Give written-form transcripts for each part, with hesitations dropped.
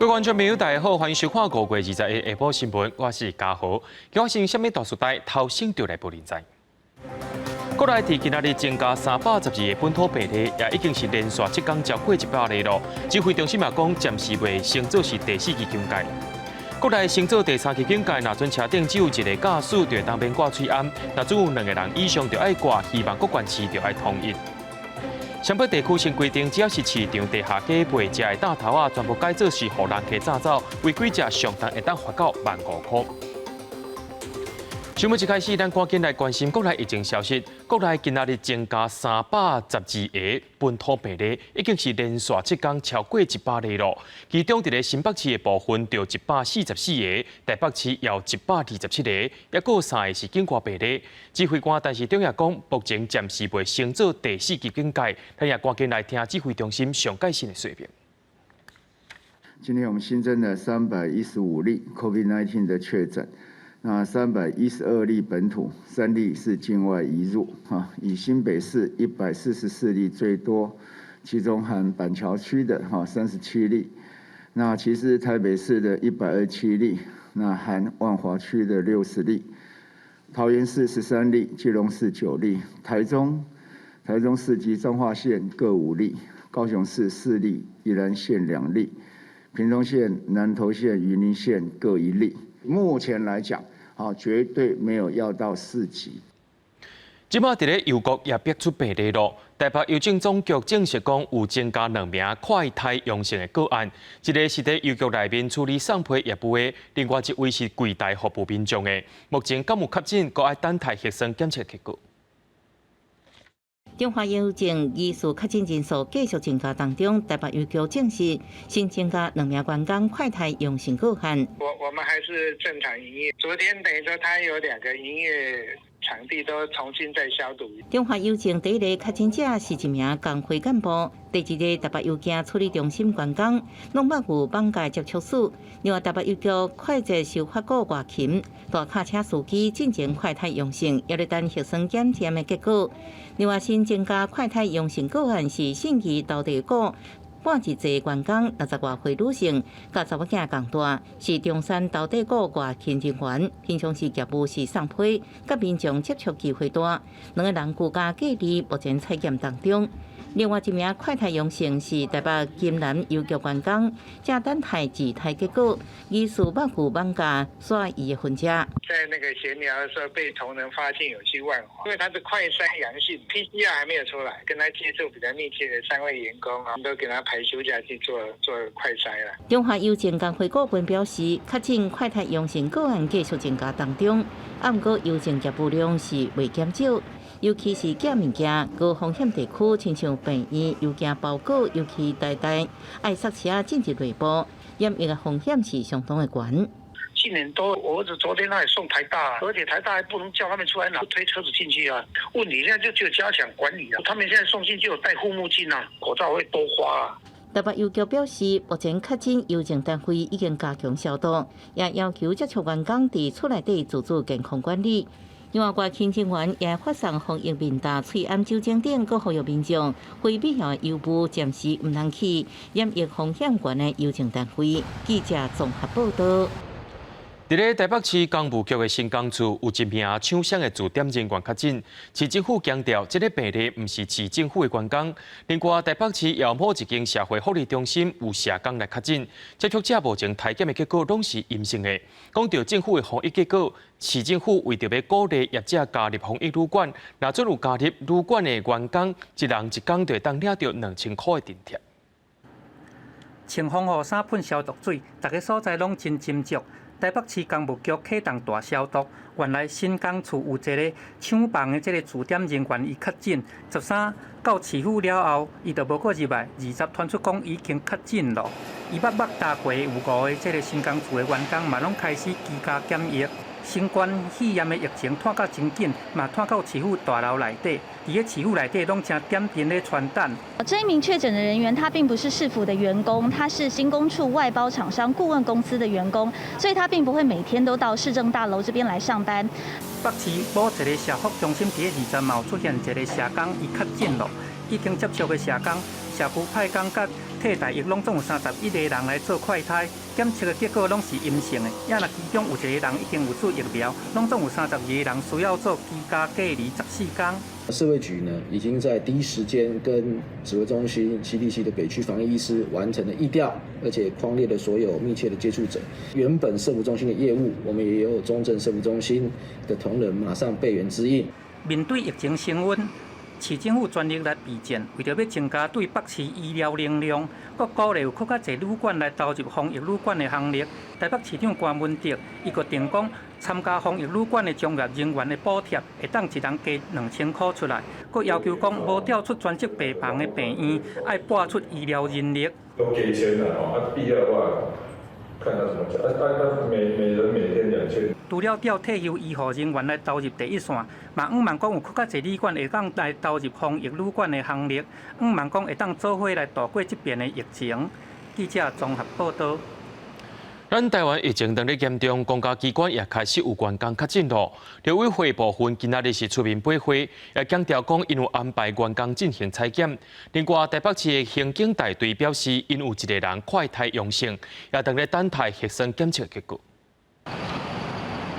各位观众朋友，大家好，欢迎收看5月20日的下晡新闻，我是嘉豪。今日是什么大事代？头先就来报您知。国内伫今仔日增加312个本土病例，也已经是连续7天超过100例了。指挥中心也讲，暂时未升做是第4期警戒。国内升做第3期警戒，若准车顶只有1个驾驶就当面挂喙罨，若只有2个人以上就爱挂，希望各县市就爱统一。湘北地区新规定，只要是市场地下假卖食的大头啊，全部改做是互人客炸走，违规者上单会当罚到15000块。新闻一开始，咱赶紧来关心国内疫情消息。国内今仔日增加312个本土病例，已经是连续7天超过100例了。其中，伫个新北市的部分就144个，台北市也有127个，也有3个是境外病例。指挥官陈时中也讲，目前暂时未升做第4级警戒。咱也赶紧来听指挥中心上最新的说明。今天我们新增了315例 COVID-19 的确诊。那312例本土，3例是境外移入，以新北市144例最多，其中含板桥区的37例，那其实台北市的127例，那含万华区的60例，桃园市13例，基隆市9例，台中市及彰化县各5例，高雄市4例，宜兰县2例，屏东县、南投县、云林县各1例。目前来讲，绝对没有要到4级。即马伫咧邮局也逼出病例咯。台北邮政总局证实讲有增加2名快筛阳性的个案，一个是伫邮局内面处理送批业务的，另外一位是柜台服务民众的。目前敢有确诊，阁爱等待核酸检测结果。中华邮政疑似确诊人数继续增加当中，台北邮局证实新增加2名员工快筛阳性个案。我们还是正常营业。昨天等于说，它有2个营业场地都重新再消毒。中华邮政第一个确诊者是1名工会干部，第2个台北邮件处理中心员工，拢捌有绑架接触史。另外，台北邮局快捷收发过外勤大卡车司机进前快筛阳性，也在等核酸检验的结果。另外，新增加快筛阳性个案是信义豆地股半日制员工60多岁女性，甲查某囝共大，是中山豆地股外勤人员，平常时业务是送批，甲民众接触机会大。2个人居家隔离，目前采检当中。另外1名快筛阳性是台北金南邮局员工，正等待自体结果，疑似捌有绑架耍伊的分者。在那个闲聊的时候，被同仁发现有去万华，因为他是快筛阳性 ，PCR 还没有出来，跟他接触比较密切的3位员工我们都给他排休假去做快筛了。中华邮政工会顾问表示，确诊快筛阳性个案继续增加当中，不过邮政业务量是未减少。尤其是寄物件，高风险地区，亲像病院、邮件包裹，尤其台爱塞车进入内部，染疫的风险是相当的高。今年都，我儿子昨天他也送台大，而且台大还不能叫他们出来拿推车子进去啊。问题现在就只有加强管理啊，他们现在送进就有戴护目镜啊，口罩会多花啊。台北邮局表示，目前确诊邮政单位已经加强消毒，也要求接触员工伫厝内底自主健康管理。另外，外勤人员也发送防疫面罩、喙罨、酒精等，各呼吁民众非必要邮务暂时唔通去染疫风险高的邮政单位。记者综合报道。伫咧台北市公务局的新工处有1名抢双的驻点人员确诊，市政府强调，这个病例唔是市政府的员工。另外，台北市姚某一间社会福利中心有社工来确诊，接触者目前体检的结果拢是阴性的。讲到政府的防疫结果，市政府为着要鼓励业者加入防疫旅馆，若准有加入旅馆的员工，一人一工就会当领到2000块的津贴。穿防护衫、喷消毒水，逐个所在拢真斟酌。台北市公务局启动大消毒，原来新工处有一个抢房的这个驻点人员伊确诊，13到市府了后，伊就无过入来，20传出讲已经确诊了。伊捌搭过有5个这个新工处的员工嘛，拢开始居家检疫。新冠肺炎的疫情拖到真紧，嘛拖到市府大楼内底，伫个市府内底拢正点点咧传单。这一名确诊的人员，他并不是市府的员工，他是新工处外包厂商顾问公司的员工，所以他并不会每天都到市政大楼这边来上班。北市某一个社福中心伫个20号出现一个社工伊确诊了，已经接触的社工，社区派工甲替代役拢总有31个人来做快筛，检测的结果拢是阴性的。也若其中有1个人已经有注疫苗，拢总有32个人需要做居家隔离14天。社会局呢，已经在第一时间跟指挥中心 CDC 的北区防疫医师完成了疫调，而且匡列了所有密切的接触者。原本社福中心的业务，我们也有中正社福中心的同仁马上备援支应。面对疫情升温，市政府全力来备战，为着要增加对北市医疗能量，各鼓励有更加侪旅馆来投入防疫旅馆的行列。台北市长关文哲伊个定讲，参加防疫旅馆的从业人员的补贴会当一人加2000块出来，佮要求讲无调出专职病房的病院，爱拨出医疗人力。都给钱了哦，必要的话看他怎么讲，每人每天2000。除了调退休医护人员来投入第一线，嘛希望讲有更加侪旅馆会当来投入防疫旅馆的行列，希望讲会当做伙来度过这边的疫情。记者综合报道。咱台湾疫情当日严重，公家机关也开始有员工确诊了。侨委会部分今仔日是出面驳回，也强调讲因有安排员工进行采检。另外，台北市的刑警大队表示，因有1个人快筛阳性，也当日等待核酸检测结果。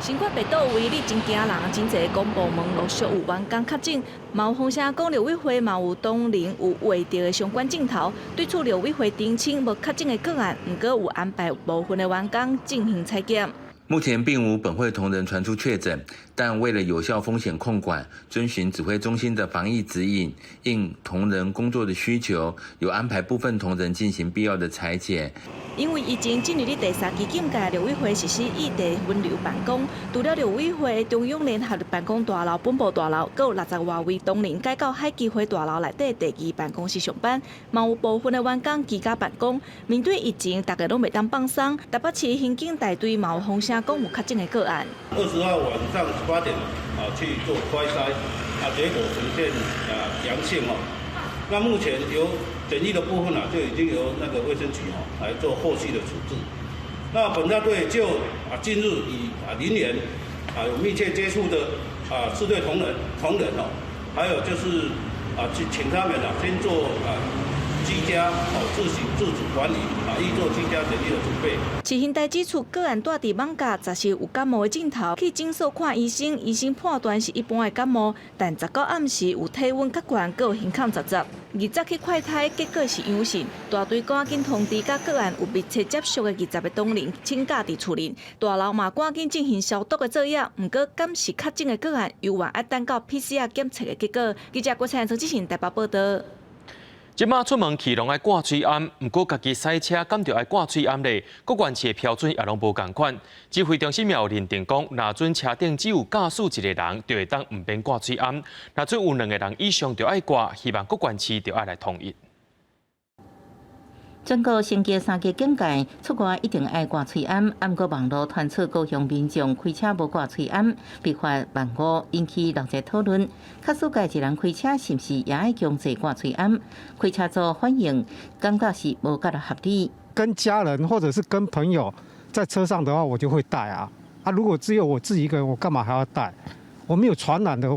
新冠病毒为你真惊人，真侪公部门陆续有员工确诊，嘛有风声讲，侨委会嘛有当年有画到的相关镜头。对此，侨委会澄清无确诊的个案，不过有安排部分的员工进行采检。目前并无本会同仁传出确诊，但为了有效风险控管，遵循指挥中心的防疫指引，应同仁工作的需求，有安排部分同仁进行必要的采检。因为疫情进入第3期警戒，侨委会实施异地分流办公。除了侨委会中央联合办公大楼、本部大楼，还有60多位当年改到海基会大楼内底第2办公室上班，嘛有部分的员工居家办公。面对疫情，大家拢袂当放松。台北市刑警大队嘛有风声讲有确诊的个案。20号晚上18点去做快筛，结果呈现阳性哦。那目前由检疫的部分就已经由那个卫生局来做后续的处置。那本大队就近日以林员有密切接触的4队同仁还有就是请他们先做居家自行自主管理预做居家检疫的准备。市刑台指出，个案住伫艋舺，10时有感冒的症头，去诊所看医生，医生判断是一般的感冒，但19暗时有体温较悬，还有胸口杂杂。20去快筛，结果是阳性，大队赶紧通知甲个案有密切接触的20个当年请假伫厝里，大楼嘛赶紧进行消毒的作业。不过，敢是确诊的个案，犹原要等到 PCR 检测的结果。记者郭灿陈志信台北报道。即马出门去拢爱挂嘴罨，毋过家己赛车敢着爱挂嘴罨咧？各县市的标准也拢无共款。指挥中心也有认定讲，若准车顶只有驾驶1个人，就会当毋免挂嘴罨；若准有2个人以上，就爱挂。希望各县市就爱来统一。全国升级3级警戒，出外一定爱挂嘴罨。按过网络传出高雄民众开车无挂嘴罨，被罚15000，引起热烈讨论。卡数界一人开车是毋是也爱强制挂嘴罨？开车组反映，感觉是无觉得合理。跟家人或者是跟朋友在车上的话，我就会带啊。如果只有我自己一个人，我干嘛还要带？我没有传染的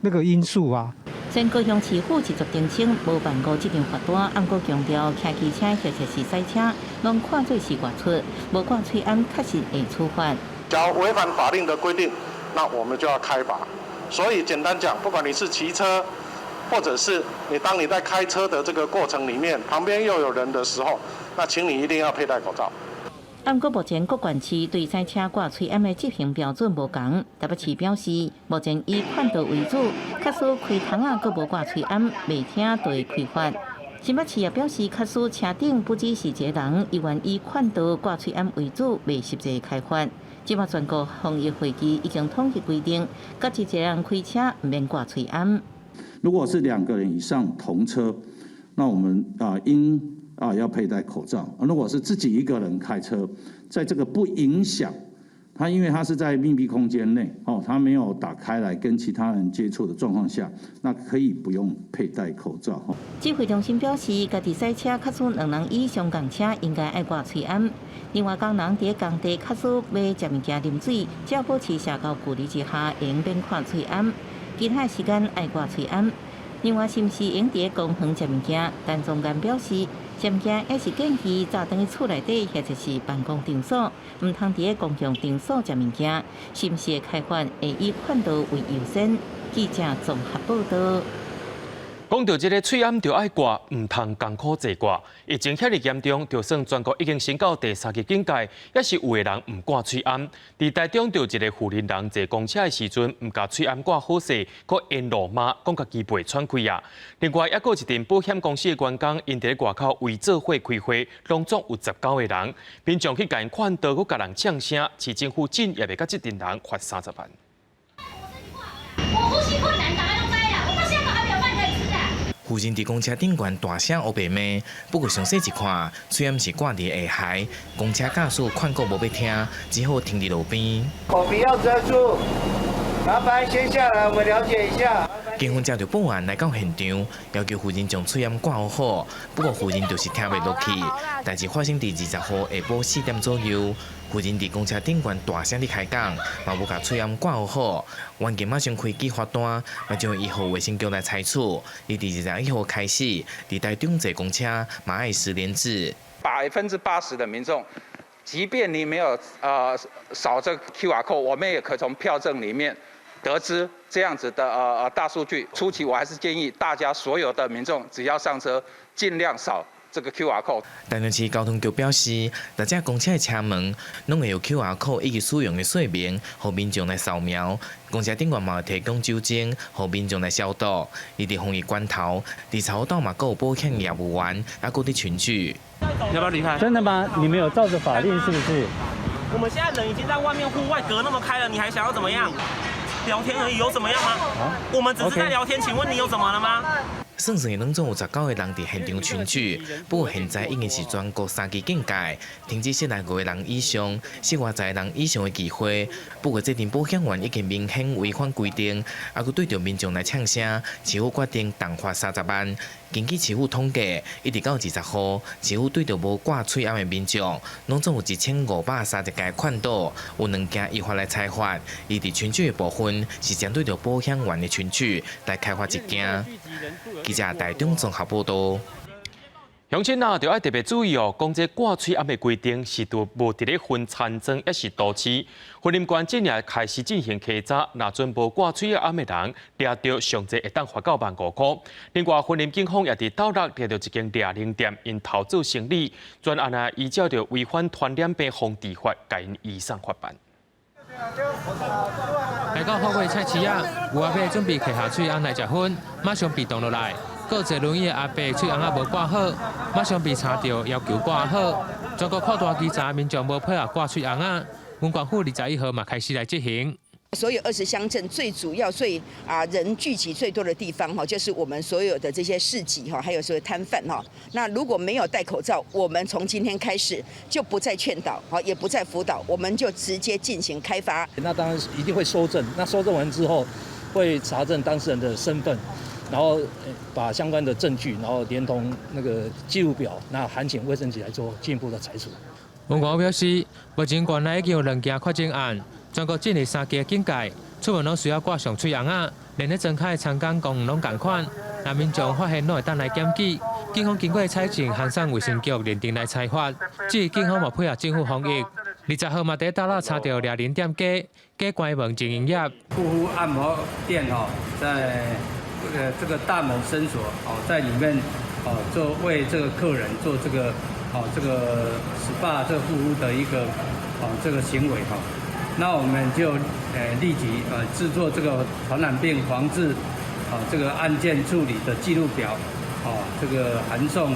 那个因素啊。前高雄市府持续澄清，无办过这张罚单，按过强调，骑机车或者是赛车，拢看做是外出，无挂嘴罨确实会处罚。假如违反法令的规定，那我们就要开罚。所以简单讲，不管你是骑车，或者是当你在开车的这个过程里面，旁边又有人的时候，那请你一定要佩戴口罩。按过目前各县市对赛车挂嘴罨的执行标准无同，台北市表示，目前以劝导为主，假使开窗啊，阁无挂嘴罨，未听就会开罚。新北市也表示，假使车顶不只是一个人，依然以劝导挂嘴罨为主，未实际开罚。即马全国防疫会议已经统一规定，各一个人开车唔免挂嘴罨。如果是2个人以上同车，那我们应要佩戴口罩。如果是自己一个人开车，在这个不影响他，因为他是在密闭空间内他没有打开来跟其他人接触的状况下，那可以不用佩戴口罩。指挥中心表示，家己赛车确实2人以上共车应该爱挂嘴罨。另外，工人伫工地确实要食物件、啉水，只要保持社交距离之下，会用免挂嘴罨。其他时间爱挂嘴罨。另外，是毋是用伫公园食物件？但中间表示，商家也是建议早等去厝内底或者是办公场所，唔通伫个公共场所食物件，是毋是开发会以劝导为优先。记者综合报道。讲到这个喙暗就爱挂，唔通艰苦坐挂。疫情遐尼严重，就算全国已经升到第3级警戒，也是有的人唔挂喙暗。伫台中就一个富人人坐公车的时阵，唔甲喙暗挂好势，佮沿路骂，讲家己袂喘气啊。另外，还有一阵保险公司的员工，因伫外口为做伙开会，拢总有19个人，民众去甲因劝导，佮甲人呛声，市政府真也袂甲这阵人罚30万。我呼吸困难，打开都摘了，我到香港还没有饭可以吃啊！附近伫公车顶悬大声黑白骂，不过详细一看，虽然是挂伫下海，公车驾驶劝告无要听，只好停伫路边。口鼻要遮住，麻烦先下来，我们了解一下。警方接到报案来到现场，要求附近将喙暗挂好，不过附近就是听袂落去。代志发生伫20号下晡4点左右。附近伫公车顶悬大声伫开讲，嘛无甲喙暗挂好。员警马上开记罚单，嘛将1号卫生局来裁处。伫21号开始，伫台中坐公车嘛爱10连制。80%的民众，即便你没有扫这个 QR code， 我们也可从票证里面得知这样子的大数据。初期我还是建议大家所有的民众，只要上车，尽量扫这个 QR code。台南市交通局表示，大家公车的车门拢会有 QR code 以及使用的说明，让民众来扫描。公车顶悬嘛会提供酒精，让民众来消毒。而伫防疫关头，伫草道嘛，有保险业务员，还有伫群聚。要不要离开？真的吗？你们有照着法令是不是？我们现在人已经在外面户外隔那么开了，你还想要怎么样？聊天而已，有怎么样吗？我们只是在聊天，请问你有怎么了吗？算算拢总有19个人伫现场群聚，不过现在已经是全国3级警戒，停止19个人以上、18个人以上的聚会。不过这阵保险员已经明显违反规定，还佫对着民众来呛声，市府决定重罚30万。根据市府统计，一直到20号，市府对着无挂喙暗的民众，拢总有1530件劝导，有2件依法来裁罚。而伫群聚的部分，是针对着保险员的群聚来开罚1件。记者台中综合报道。乡亲啊，就要特别注意哦，讲这挂喙暗的规定是无伫咧分田庄也是都市。婚姻关近日开始进行稽查，若准无挂喙暗的人，抓到上济会当罚到15000块。另外，婚姻警方也伫斗六抓到一间猎灵店，因偷做生意，专案啊依照着违反传染病防治法，甲因移送法办。来到后尾菜市啊，有阿伯准备摕下喙暗来食薰，马上被挡落来。个坐轮椅的阿伯喙红啊无挂好，马上被查到要求挂好。全国扩大稽查，民众无配合挂喙红啊，文管府21号嘛开始来执行。所有20乡镇最主要、人聚集最多的地方哈，就是我们所有的这些市集哈，还有所有摊贩哈。那如果没有戴口罩，我们从今天开始就不再劝导，好，也不再辅导，我们就直接进行开罚。那当然一定会收证，那收证完之后会查证当事人的身份，然后把相关的证据，然后连同那个记录表，那函请卫生局来做进一步的裁处。文管表示，目前原来已经有2件确诊案。全国进入3级警戒，出门拢需要挂上喙红啊，连咧睁开长江公园拢同款。若民众发现拢会当来检举，警方经过采证，函送卫生局认定来裁罚。至于警方嘛配合政府防疫，20号嘛伫斗六查到猎人店假关门经营业。护肤按摩店在这个大门诊所在里面做为这个客人做这个SPA 这个护肤的一个这个行为那我们就立即制作这个传染病防治这个案件处理的记录表这个函送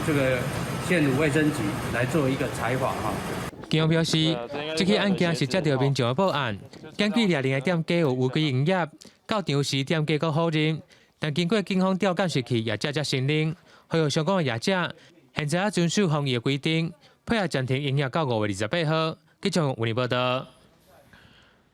这个县府卫生局来做一个采访警方表示，这起案件是接到民众的报案，检举猎人的店家有违规营业，到场时店家阁否认，但经过警方调监视器，业者才承认，呼吁相关的业者现在要遵守防疫的规定，配合暂停营业到5月28号。记者为你报道。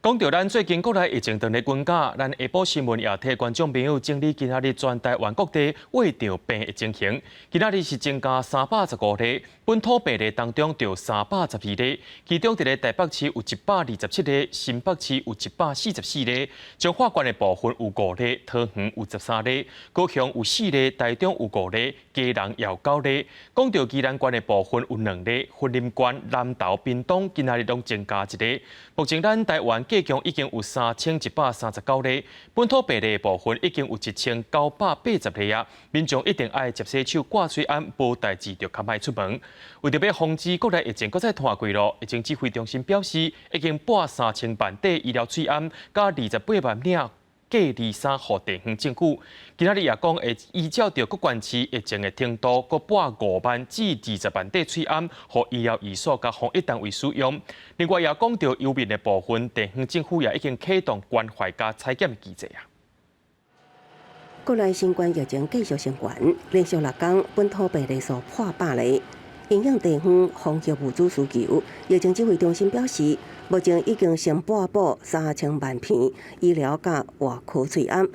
讲到咱最近国内疫情当咧滚价，咱下晡新闻也替观众朋友整理今仔日全台湾各地胃肠病的情形。今仔日是增加315例，本土病例当中就312例，其中伫咧台北市有127例，新北市有144例，彰化县的部分有5例，桃园有13例，高雄有4例，台中有5例，基隆也有9例。讲到宜兰县的部分有2例，云林县、南投、屏东今仔日拢增加1例。目前咱台湾计共已经有3139例，本土病例的部分已经有1980例啊！民众一定爱接洗手、挂水安，无代志就较莫出门。为着要防止国内疫情搁再拖过咯，疫情指挥中心表示，已经拨3000万底医疗水安，加28万领隔离衫予地方政府。今仔日也讲会依照着各县市疫情的程度，搁拨5万至20万底水安，予医疗医所甲防疫单位使用。另外也讲到邮民的部分，地方政府也已经启动关怀加采检机制啊。国内新冠疫情继续升悬，连续6天本土病例数破100例。影响地方防疫物资需求，疫情指挥中心表示，目前已经先拨3000万片医疗甲外科喙安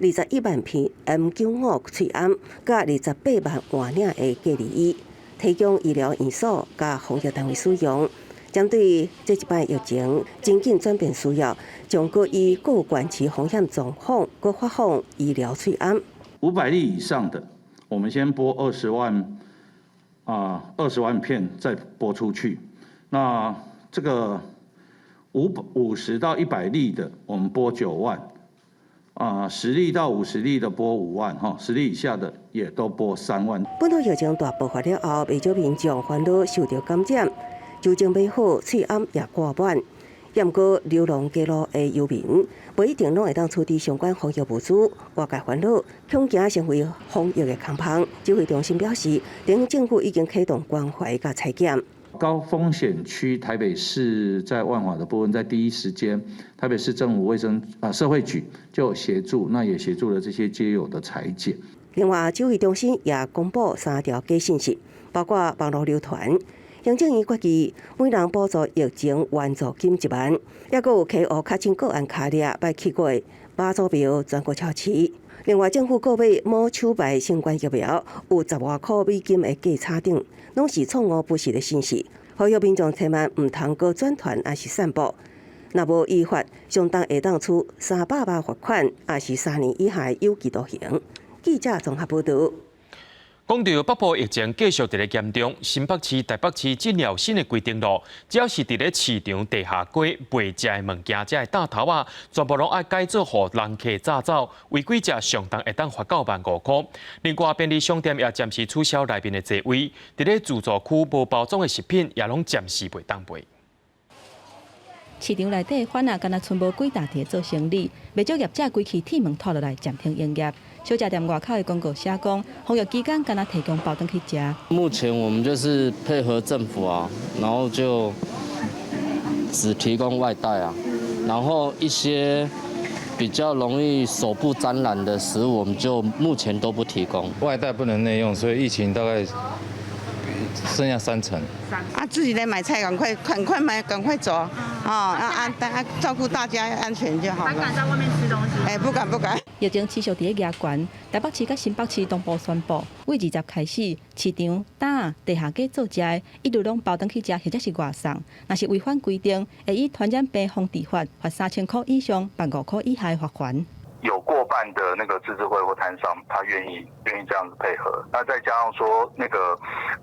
，21万片 M95 喙安，甲28万换领的隔离衣，提供医疗院所甲防疫单位使用。针对这一摆疫情真紧转变需要，将各依各县市风险状况，各发放医疗喙安。500例以上的，我们先拨20万片再拨出去。那这个50到100例的，我们拨9万。10例到50例的拨5万，10例以下的也都拨3万。本土疫情大爆发了后，不少民众烦恼受到感染，酒精买好，喙安也挂满。也毋过流浪街路的游民，不一定拢会当处理相关防疫物资，外界烦恼，恐惊成为防疫的空棚。指挥中心表示，地方政府已经启动关怀甲采检。高风险区台北市在万华的部分，在第一时间，台北市政府社会局就有协助，那也协助了这些街友的采检。另外，指挥中心也公布3条假信息，包括网络流传。行政院决议，每人补助疫情援助金1万，也佫有溪湖确诊个案卡列摆去过马祖庙全国超市。另外，政府购买无手牌新冠疫苗，有10外块美金的价差顶，拢是错误不实的信息，呼吁民众千万唔通过转传还是散布。若无依法，相当会当处300万罚款，还是3年以下有期徒刑。记者综合报道。讲到北部疫情继续伫咧严重，新北市、台北市进了新的规定咯，只要是伫咧市场地下街卖食的物件，即个大头啊，全部拢爱改做互人客早走，违规者上当会当罚9万5块。另外，便利商店也暂时取消内面的座位，伫咧自助区无包装的食品也拢暂时袂当卖。市场内底反而敢若剩无几大地做生意，未少业者规气铁门拖落来暂停营业。小吃店外口的广告写讲，防疫期间敢若提供包顿去食。目前我们就是配合政府啊，然后就只提供外带啊，然后一些比较容易手部沾染的食物，我们就目前都不提供。外带不能内用，所以疫情大概剩下3成。自己来买菜，赶快买，赶快走照顾大家安全就好了。还敢在外面吃东西？不敢。疫情持续伫咧压悬，台北市甲新北市同步宣布，为20开始，市场、档、地下街做食的，一律拢包顿去食或者是外送。若是违反规定，会以传染病防治法罚3000块以上，罚5块以下的罚款。有过半的那个自治会或摊商，他愿意这样子配合。那再加上说，那个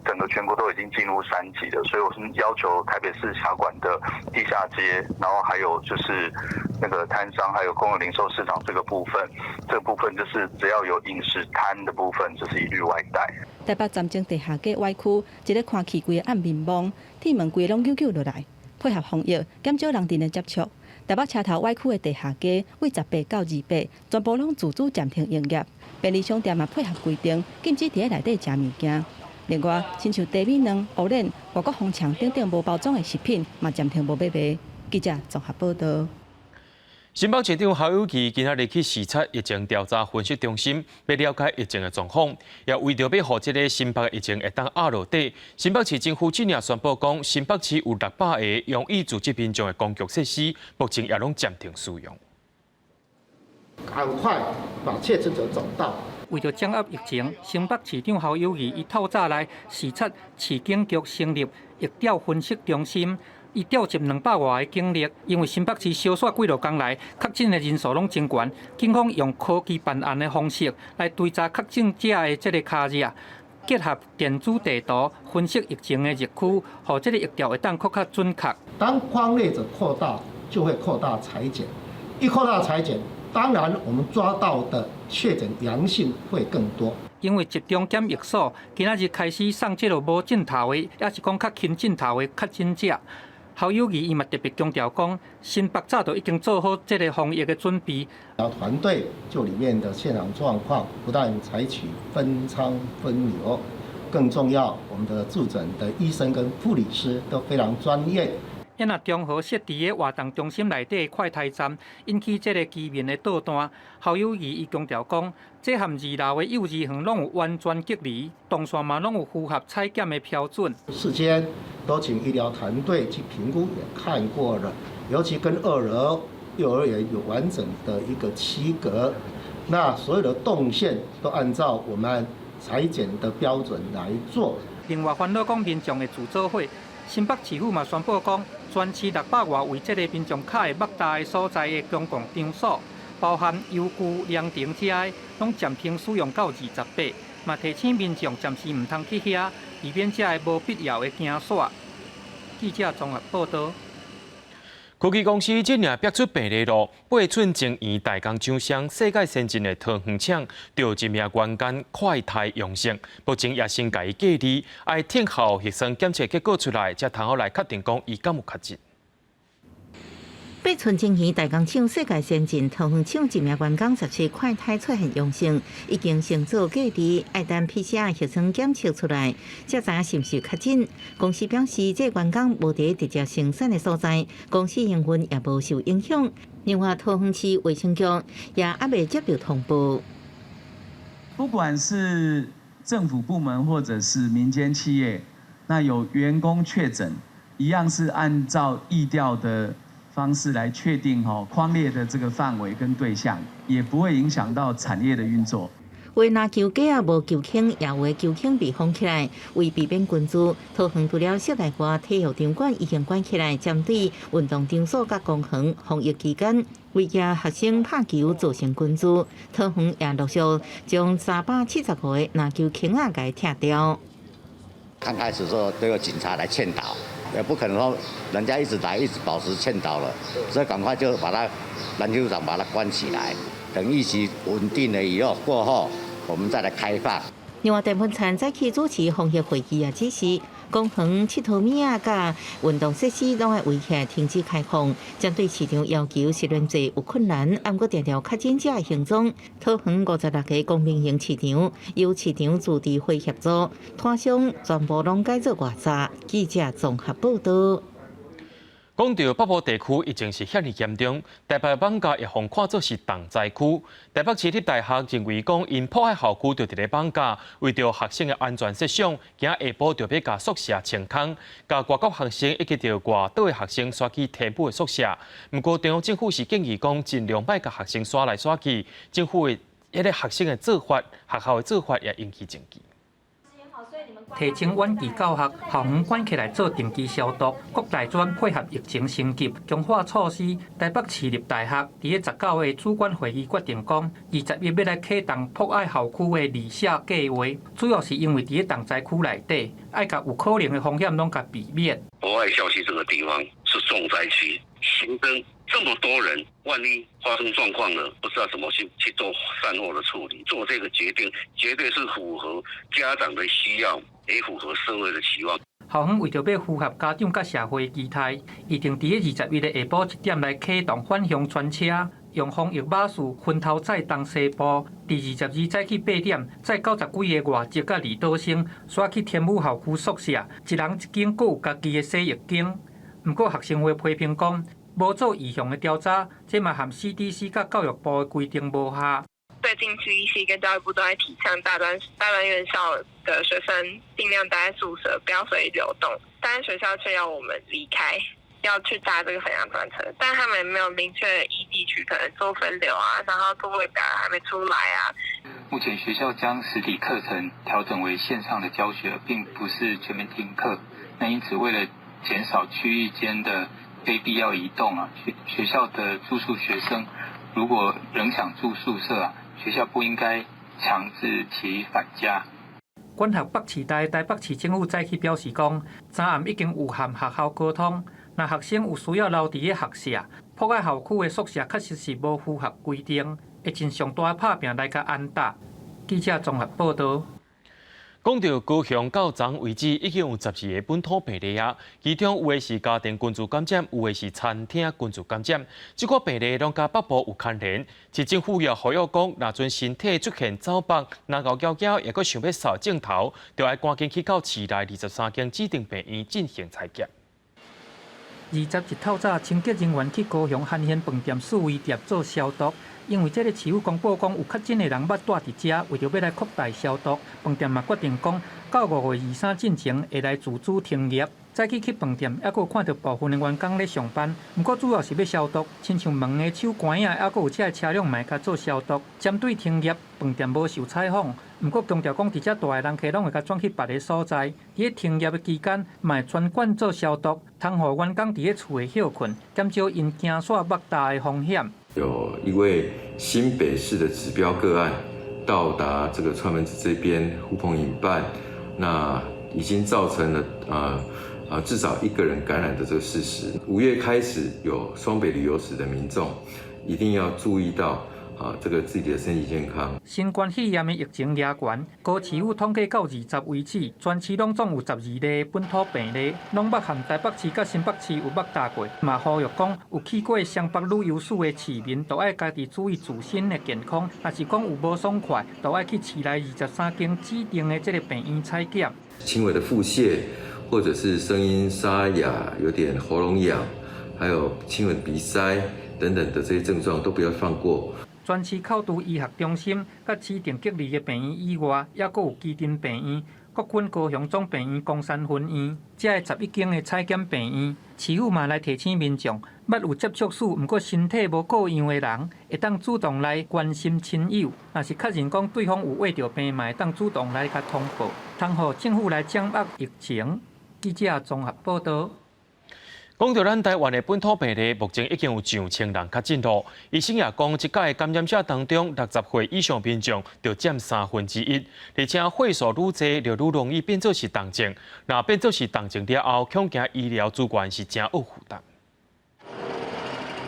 整个全国都已经进入3级了，所以我是要求台北市辖管的地下街，然后还有就是那个摊商，还有公有零售市场这个部分就是只要有饮食摊的部分，就是一律外带。台北站前地下街歪区，一个看起规个暗面蒙，铁门规拢扭落来，配合防疫，减少人群的接触。台北车头歪区的地下街，为18到28，全部拢自主暂停营业。便利商店也配合规定，禁止伫内底食物件。另外，亲像茶米卵、乌莲、外国红肠等等无包装的食品，嘛暂停无买卖。记者综合报道。新北市长侯友宜今仔日去视察疫情调查分析中心，要了解疫情的状况。也为着要让这个新北的疫情会当压落地，新北市政府今日宣布讲，新北市有600个用以组织民众的公共设施，目前也拢暂停使用。赶快把确诊者找到。为着掌握疫情，新北市长侯友宜伊透早来视察市警局成立疫调分析中心。伊调集200外个警力，因为新北市小煞几落天来确诊的人数拢真悬，警方用科技办案的方式来追查确诊者的这个卡日，结合电子地图分析疫情的疫区，让这个疫调会当更加准确。当匡列者扩大，就会扩大裁剪，一扩大裁剪，当然我们抓到的确诊阳性会更多。因为集中检疫所今仔日开始送这个无症头的，也是讲较轻症头的确诊者。侯友宜伊嘛特别强调讲，新北早就已经做好这个防疫的准备。团队就里面的现场状况，不但采取分仓分流，更重要，我们的驻诊的医生跟护理师都非常专业。因那中和设伫个活动中心内底快筛站，引起这个居民的倒单。侯友宜伊强调讲，这和2楼的幼儿园拢有完全隔离，动线嘛拢有符合采检的标准。事先都请医疗团队去评估，也看过了，尤其跟2楼幼儿园有完整的一个区隔，那所有的动线都按照我们采检的标准来做。另外，烦恼讲民众的自助会，新北市府嘛宣布讲，全市600外为这个民众卡的擘大的所在的公共场所，包含邮局、凉亭这些，拢暂停使用到28，嘛提醒民众暂时唔通去遐，以免这个无必要的行煞。记者综合报道。科技公司今年逼出病例咯，8寸晶圆大工厂商世界先进的桃园厂，就一名员工快筛阳性，目前也先甲伊隔离，爱听候核酸检测结果出来，才通好来确定讲伊敢有确诊。8寸晶圆大工厂世界先进桃园厂一名员工17快筛出现阳性，已经先做隔离，爱等 PCR 核酸检测出来，才知影是毋是确诊。公司表示，这员工无伫直接生产的所在，公司营运也无受影响。另外，桃园市卫生局也还未接到通报。不管是政府部门或者是民间企业，那有员工确诊，一样是按照疫调的方式来确定匡列的这个范围跟对象，也不会影响到产业的运作。为拿求假啊，无求轻，也有求轻被封起来。为避免群聚，桃园除了室内外体育场馆已经关起来，针对运动场所甲公园防疫期间，为惊学生拍球造成群聚，桃园也陆续将370个拿球轻啊给拆掉。刚开始说都有警察来劝导，也不可能说人家一直来一直保持劝导了，所以赶快就把篮球场把它关起来，等疫情稳定了以后过后，我们再来开放。另外，陈文灿早起主持防疫会议也指示，公园、佚佗物啊、甲运动设施拢要维持停止开放。针对市场要求实联制有困难，按过调确诊者的行踪，桃园56个公民型市场由市场自治会协助，摊商全部拢改做外闸。记者综合报道。讲到北部地区已经是遐尼严重，台北网咖也被看作是重灾区。台北市立大学认为讲，因破坏校区就伫咧网咖，为着学生的安全设想，今下晡就要甲宿舍清空，甲外国学生以及着外岛的学生刷去替补的宿舍。不过，中央政府是建议讲，尽量别甲学生刷来刷去。政府的迄个学生的做法，学校的做法也引起争议。提升远距教学，校园关起来做定期消毒。各大专配合疫情升级强化措施。台北市立大学伫个19个主管会议决定讲，21要来启动破坏校区的离舍计划，主要是因为伫个重灾区内底，爱甲有可能的风险拢甲避免。博爱校区这个地方是重灾区，新增这么多人，万一发生状况了，不知道怎么去做善后的处理。做这个决定，绝对是符合家长的需要，也符合社会的期望。校方为着要符合家长甲社会的期待，预定伫个21日下晡1点来启动返乡专车，用防疫巴士分头载东西部。第22早起8点，载90几个外籍甲离岛生，刷去天母校区宿舍，一人一间，各有家己的洗浴间。不过学生会批评讲，无做异向的调查，这嘛和 CDC 甲教育部的规定无合。最近CDC 跟教育部都在提倡大专院校的学生尽量待在宿舍，不要随意流动，但是学校却要我们离开，要去搭这个衡阳专车，但他们也没有明确依地区可能做分流啊，然后座位表还没出来啊。目前学校将实体课程调整为线上的教学，并不是全面停课。那因此，为了减少区域间的非必要移动啊，学校的住宿学生如果仍想住宿舍学校不应该强制其返家。管辖北市大台北市政府早起表示讲，昨暗已经有和学校沟通，若学生有需要留伫个学舍，埔仔校区的宿舍确实是无符合规定，会尽上大拍拼来甲安踏。记者综合报道。讲到高雄到昨为止，已经有12个本土病例啊，其中有的是家庭群聚感染，有的是餐厅群聚感染。这个病例拢甲北部有牵连，市政府也呼吁讲，若阵身体出现走北、若咬咬咬，也阁想要扫镜头，就要赶紧去到市内23间指定病院进行采检。20日透早，清洁人员去高雄汉献饭店四位店做消毒。因为这个市府公布讲有确诊的人捌住伫遮，为着要来扩大消毒，饭店嘛决定讲到5月23进前会来自主停业。早起去饭店，还阁有看到部分的员工咧上班，不过主要是要消毒，亲像门的手关啊，还阁有这个车辆嘛甲做消毒。针对停业，饭店无受采访，不过强调讲，伫遮大个人客拢会甲转去别个所在。伫咧停业的期间，嘛会专管做消毒，通互员工伫咧厝的休困，减少因惊煞莫大的风险。有一位新北市的指标个案到达这个串门子这边呼朋引伴，那已经造成了至少1个人感染的这个事实。5月开始有双北旅游史的民众一定要注意到这个自己的身体健康。新冠肺炎的疫情野悬，高市府统计到20为止，全市拢总有12例本土病例，拢捌含台北市甲新北市有捌打过。嘛呼吁讲，有去过湘北旅游史的市民，都爱家己注意自身的健康。若是讲有无爽快，都爱去市内23间指定的这个病院采检。轻微的腹泻，或者是声音沙哑、有点喉咙痒，还有轻微的鼻塞等等的这些症状，都不要放过。全市口除医学中心、甲指定隔离的病院以外，也阁有基定病院、国军高雄总病院、公山分院，这11间的采检病院，市府嘛来提醒民众，捌有接触史，毋过身体无各样的人，会当主动来关心亲友。若是确认讲对方有胃着病，嘛会当主动来甲通报，通互政府来掌握疫情。记者综合报道。讲到咱台湾的本土病例，目前已经有上千人确诊了。医生也讲，一届的感染者当中，60岁以上民众就占1/3，而且会数愈侪，就愈容易变做是重症。那变做是重症了后，恐惊医疗资源是真有负担。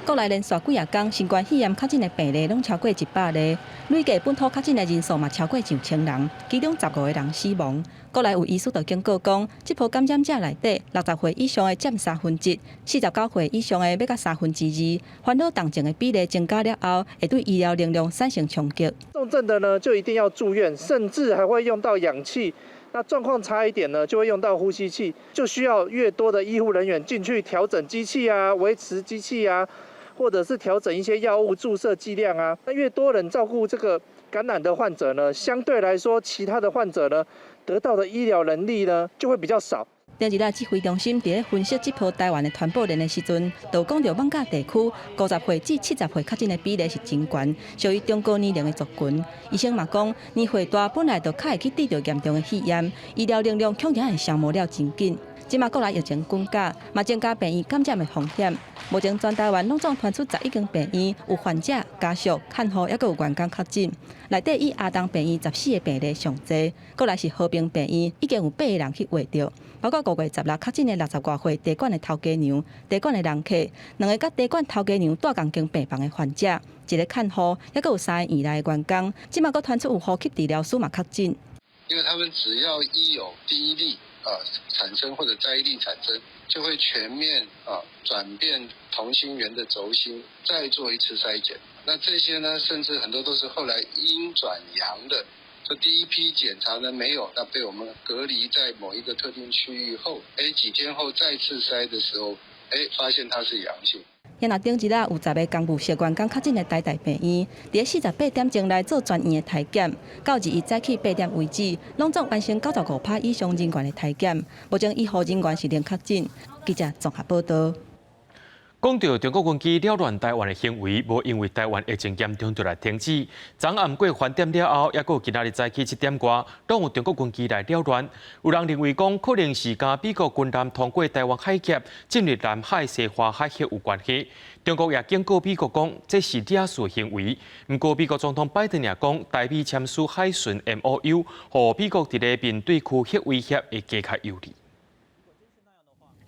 国内连续几啊天，新冠肺炎确诊的病例拢超过100例，累计本土确诊的人数嘛超过9,000人，其中15个人死亡。国内有医师就警告讲，这波感染者内底，60岁以上的占1/3，49岁以上的要到2/3，烦恼重症的比例增加了后，会对医疗能量产生冲击。重症的呢，就一定要住院，甚至还会用到氧气。那状况差一点呢，就会用到呼吸器，就需要越多的医护人员进去调整机器啊，维持机器啊。或者是调整一些药物注射剂量啊，那越多人照顾这个感染的患者呢，相对来说，其他的患者呢，得到的医疗能力呢，就会比较少。第二日指挥中心伫咧分析这波台湾的传播链的时阵，就讲到艋舺地区50岁至70岁确诊的比例是真悬，属于中高年龄的族群。医生嘛讲，年岁大本来就较会去得到严重的肺炎，医疗能量恐惊会消磨了真紧。即马国内疫情滚价，嘛增加病院感染的风险。目前全台湾拢总传出11间病院有患者、家属、看护，也阁有员工确诊。内底以阿东病院14个病例上侪，国内是和平病院已经有8个人去验着，包括5月16确诊的60多岁茶馆的头家娘、茶馆的人客，2个甲茶馆头家娘住共间病房的患者，1个看护，也阁有3个院内的员工。即马阁传出有呼吸治疗师嘛确诊。因为他们只要一有第一例产生或者再一例产生，就会全面转变同心圆的轴心，再做一次筛检。那这些呢，甚至很多都是后来阴转阳的。这第一批检查呢没有，那被我们隔离在某一个特定区域后，几天后再次筛的时候，发现它是阳性。现若顶一日有10个公务血管工确诊的台大病院，伫48点钟来做全员的体检，到2日早起8点为止，拢总完成95%以上人员的体检，目前医护人员是零确诊。记者综合报道。讲到中国军机扰乱台湾的行为，无因为台湾疫情严重就来停止。昨暗过翻点了后，也有今仔日早起7点外，拢有中国军机来扰乱。有人认为讲，可能是甲美国军舰通过台湾海峡进入南海西华海峡有关系。中国也警告美国讲，这是惹事行为。不过，美国总统拜登也讲，台美签署海巡 MOU， 互美国伫咧面对区核威胁会加较有利。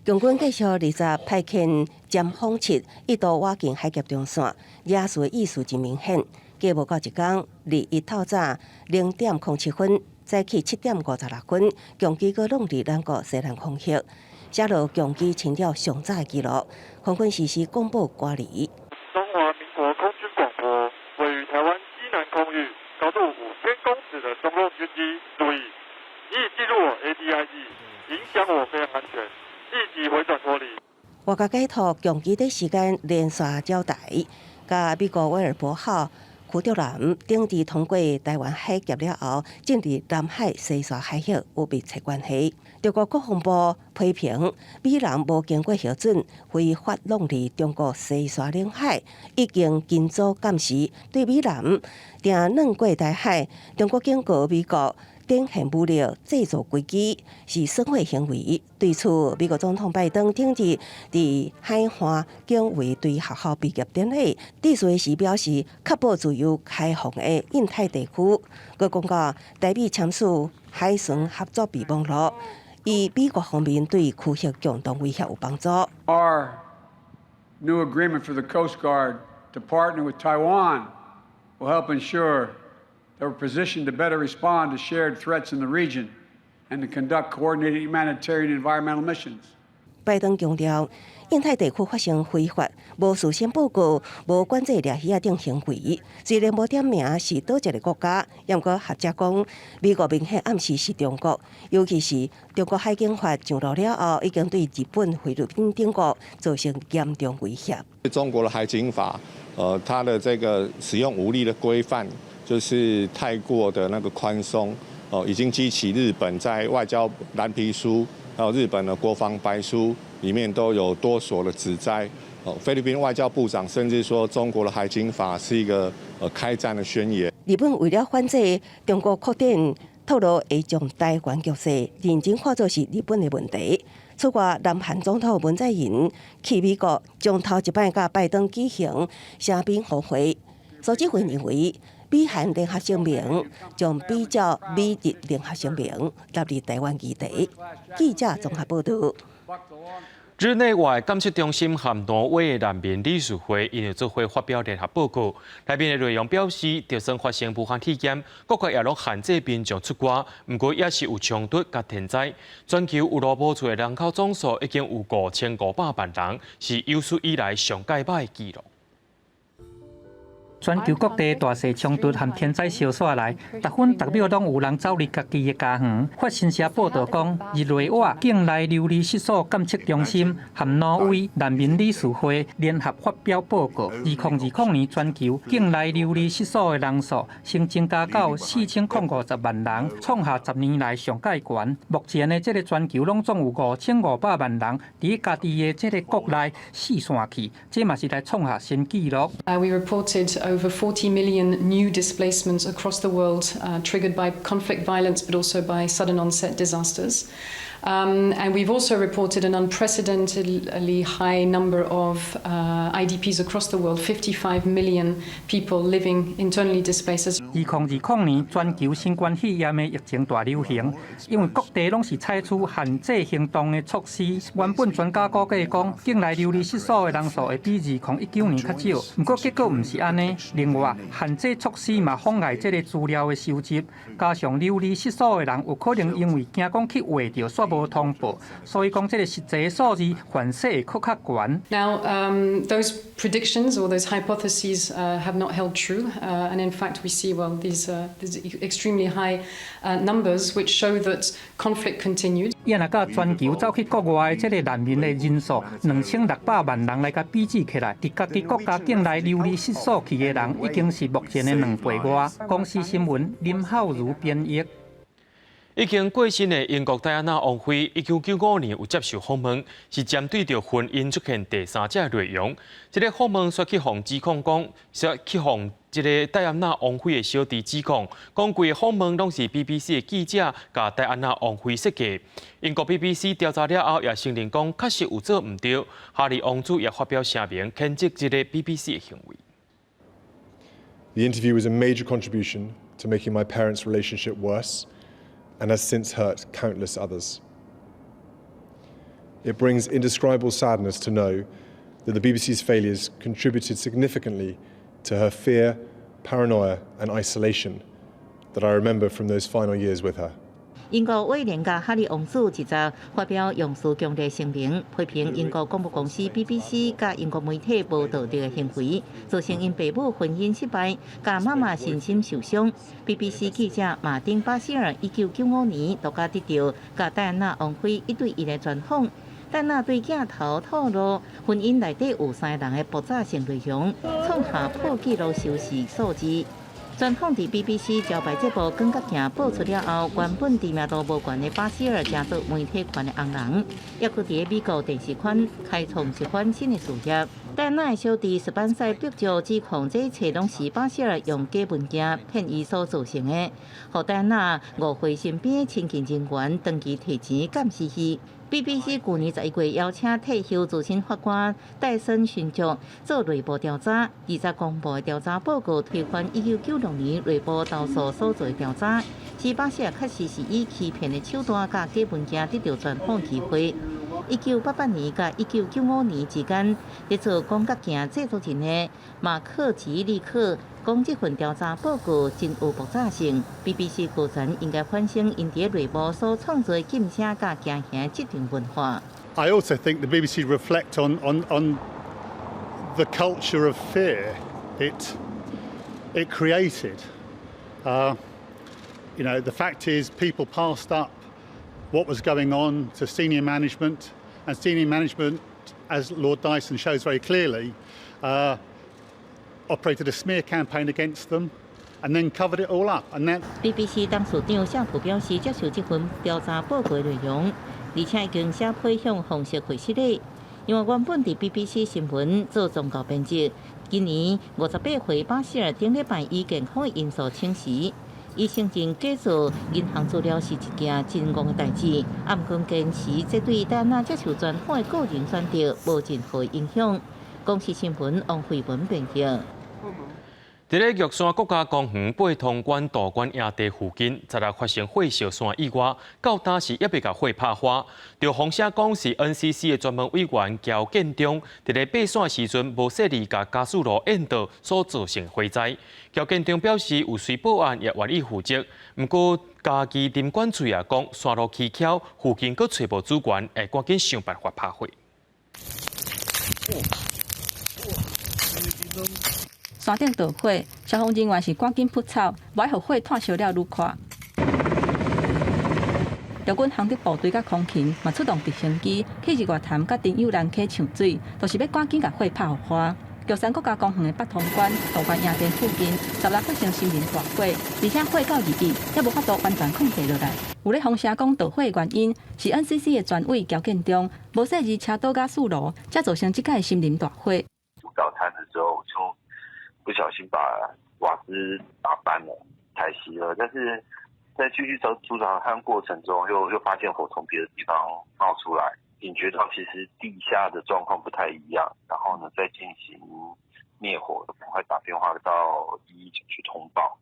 共军继续20派遣尖锋7一度挖进海峡中线，惹事的意思真明显。过无到一天，21透早0:07分，早起7点56分，共机搁拢伫咱国西南空域，写落共机侵扰上早的记录。空军实施公布挂离。中华民国空军广播，位于台湾西南空域高度5000公尺的中共军机，注意，已进入我 ADIE， 影响我飞行安全。立即回转脱离。外交解读共机的时间连续交代，甲美国威尔伯号驱逐舰顶地通过台湾海峡了后，进入南海西沙海峡有密切关系。中国国防部批评美人无经过核准，非法弄入中国西沙领海，已经尽早监视对美人定弄过台海。中国警告美国。展现武力制造飞机是损毁行为。对此，美国总统拜登顶日伫海岸警卫队学校毕业典礼致辞时表示，确保自由开放的印太地区。佮讲到台美签署海巡合作备忘录，以美国方面对区域共同威胁有帮助。Our new agreement for the Coast Guard to partner with Taiwan will help ensure that we're positioned to better respond to shared threats in the region and to conduct coordinated humanitarian and environmental missions. 拜登强调，印太地区发生非法、无事先报告、无管制掠鱼等行为，虽然无点名是倒一个国家，也过学者讲，美国明显暗示是中国，尤其是中国海警法上路了后，已经对日本、菲律宾等国造成严重威胁。中国的海警法，它的这个使用武力的规范。就是太过的那个宽松，已经激起日本在外交蓝皮书，还有日本的国防白书里面都有多所的指摘。菲律宾外交部长甚至说，中国的海警法是一个开战的宣言。日本为了反制中国扩展，透露会将台湾局势认真看作是日本的问题。此外，南韩总统文在寅去美国，将头一摆甲拜登举行声宾互会。苏志慧认为。美韩联合声明将比照美日联合声明纳入台湾议题。记者综合报道。日内外监测中心和挪威的难民理事会因为做会发表联合报告，内面的内容表示，就算发生武汉肺炎，各国也拢限制民众出国，不过也是有冲突甲天灾。全球有落无厝的人口总数已经有5500万人，是有史以来上界歹的纪录。全球各地大小冲突和天灾相煞来，逐分逐秒拢有人走入家己的家园。法新社报道讲，日内瓦境内流离失所监测中心和挪威难民理事会联合发表报告，2020年全球境内流离失所的人数新增加到4050万人，创下10年来上界悬。目前的这个全球拢总有5500万人伫家己的这个国内四散去，这嘛是来创下新纪录。We reported over 40 million new displacements across the world, triggered by conflict, violence, but also by sudden onset disasters. And we've also reported an unprecedentedly high number of IDPs across the world, 55 million people living internally displaced. 2020年全球新冠肺炎的疫情大流行，因为各地拢是采取限制行动的措施。原本专家估计讲，境内流离失所的人数会比2019年较少，不过结果唔是安尼。另外，限制措施嘛妨碍这个资料的收集，加上流离失所的人有可能因为惊讲去画到煞无通报，所以讲这个实际数字反射会较悬。Now, those predictions or those hypotheses have not held true, and in fact, we see these extremely high numbers, which show that conflict continued. 伊若甲全球走去国外，这个难民的人数2600万人来甲比较起来，伫家己国家境内流离失所去的人，已经是目前的2倍外。公司新闻林浩如编译。已经过身的英国戴安娜王妃，1995年有接受访问，是针对着婚姻出现第三者内容。这个访问却去互指控讲，去互这个戴安娜王妃的小弟指控，讲规个访问拢是 BBC 的记者甲戴安娜王妃设计。英国 BBC 调查了后，也承认讲确实有做唔对。哈利王子也发表声明谴责这个 BBC 的行为。The interview was a major contribution to making my parents' relationship worse, and has since hurt countless others. It brings indescribable sadness to know that the BBC's failures contributed significantly to her fear, paranoia, and isolation that I remember from those final years with her. 英国威廉甲哈利王子一早发表用词强烈声明，批评英国广播公司 BBC 甲英国媒体无道德的行为，造成因父母婚姻失败，甲妈妈身心受伤。BBC 记者马丁巴希尔1995年独家得到甲戴安娜王妃1对1的专访。戴安娜对镜头透露，婚姻内底有3个人的爆炸性内容，创下破纪录收视数字。专访伫 BBC 招牌节目《光角镜》播出了后，原本知名度无悬的巴希尔加入媒体圈的红人，也搁伫美国电视圈开创一番新的事业。戴安娜的小弟斯班塞伯爵指控这一切拢是巴希尔用假文件骗伊所造成的，互戴安娜误会身边的亲近人员长期提钱监视伊。BBC 去年11月邀请退休资深法官戴森勋爵做内部调查，20公布的调查报告推翻1996年内部投诉所做的调查，指巴希尔确实是以欺骗的手段甲假文件得到专访机会。1988年甲1995年之间，在做光角镜制作人的马克·吉利克讲，这份调查报告真有爆炸性。BBC 高层应该反省因伫内部所创造的禁声甲惊吓这种文化。I also think the BBC reflect on the culture of fear it created. The fact is, people passed up what was going on to senior management, and senior management, as Lord Dyson shows very clearly, operated a smear campaign against them and then covered it all up. And that BBC 董事长夏普表示，接受这份调查报告内容，而且已经写批向红色会室里。因为原本伫 BBC 新闻做宗教编辑，今年58岁巴希尔顶礼拜以健康因素请辞。伊承认假造银行资料是一件真戆的代志，啊，毋过坚持这对戴安娜接受专访的个人选择无任何影响。公司新闻王慧文编辑。伫咧玉山国家公园八通关道馆野地附近，昨日发生火烧山意外，到当时也未甲火拍花。就风声讲是 NCC 的专门委员乔建中伫咧爬山时阵无设立甲加速路引导所造成火灾。乔建中表示有随报案也愿意负责，毋过家己林管处也讲山路蹊跷，附近佫找无主管，会赶紧想办法拍火。山顶着火，消防人员是赶紧扑草，歹互火炭烧了愈快。陆军航特部队甲空勤嘛出动直升机去日月潭甲丁友兰溪抢水，就是要赶紧甲火拍互花。玉山国家公园的八通关道馆野地附近，昨日发生森林大火，而且火到2日也无法度完全控制落来。有咧风声讲导火的原因是 NCC 的专委乔建中无设置车道加速路，才造成这届森林大火。煮早餐的时候就不小心把瓦斯打翻了，太熄了。但是在继续煮早餐过程中，又发现火从别的地方冒出来，警觉到其实地下的状况不太一样，然后呢再进行灭火，赶快打电话到119去通报。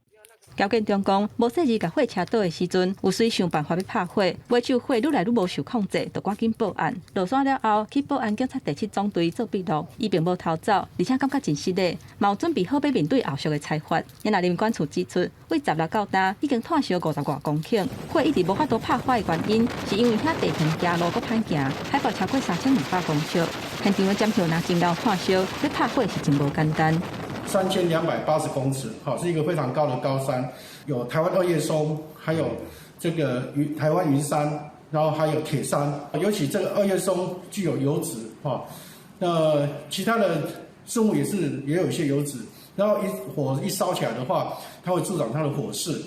交警中讲，无细日甲火车倒的时阵，有随想办法要拍火，尾手火愈来愈无受控制，就赶紧报案。落山了后，去报案警察第7总队做笔录，伊并无逃走，而且感觉真失礼，嘛有准备好要面对后续的裁罚。因那林管处指出，为16到今已经炭烧50多公顷，火一直无法度拍火的原因，是因为遐地形行路阁歹行，海拔超过3200公尺，现场的尖条拿真高炭烧，要拍火是真无简单。3280公尺，好，是一个非常高的高山，有台湾2叶松，还有这个台湾云山，然后还有铁山，尤其这个2叶松具有油脂，哈，那其他的树木也有一些油脂，然后火一烧起来的话，它会助长它的火势。